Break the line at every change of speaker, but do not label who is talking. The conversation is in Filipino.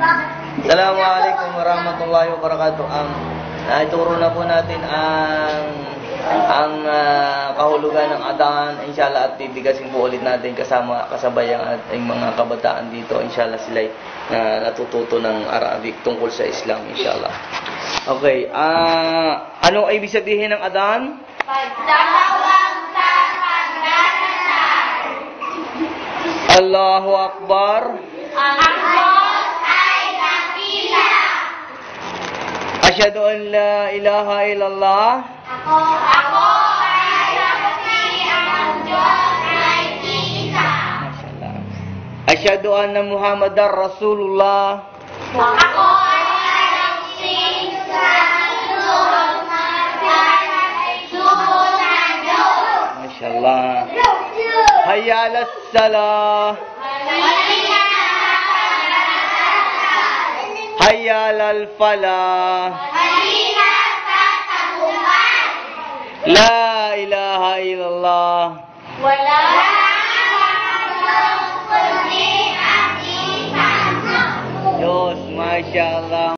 Assalamualaikum warahmatullahi wabarakatuh. Ituro na po natin ang kahulugan ng adhan, inshallah, at bibigasin po ulit natin kasabay ang ating mga kabataan dito. Inshallah sila'y natututo ng Arabic tungkol sa Islam, inshallah. Okay, ano ay ibig sabihin ng adhan?
Pagdalawang sa pagdarasal.
Allahu Akbar.
Ang Diyos ay dakila.
Asyhadu an la ilaha illallah.
Ako ay saksi ang Diyos ay isa.
Masyaallah. Asyhadu anna Muhammadar Rasulullah.
Ako ay saksi sa sunod ay sunod ng Diyos.
Masyaallah. Hayya 'alas salah. Hayya 'alal falah.
Halina sa tagumpay.
La ilaha illallah.
Wala ang kundi ang isa.
Diyos, masyaallah.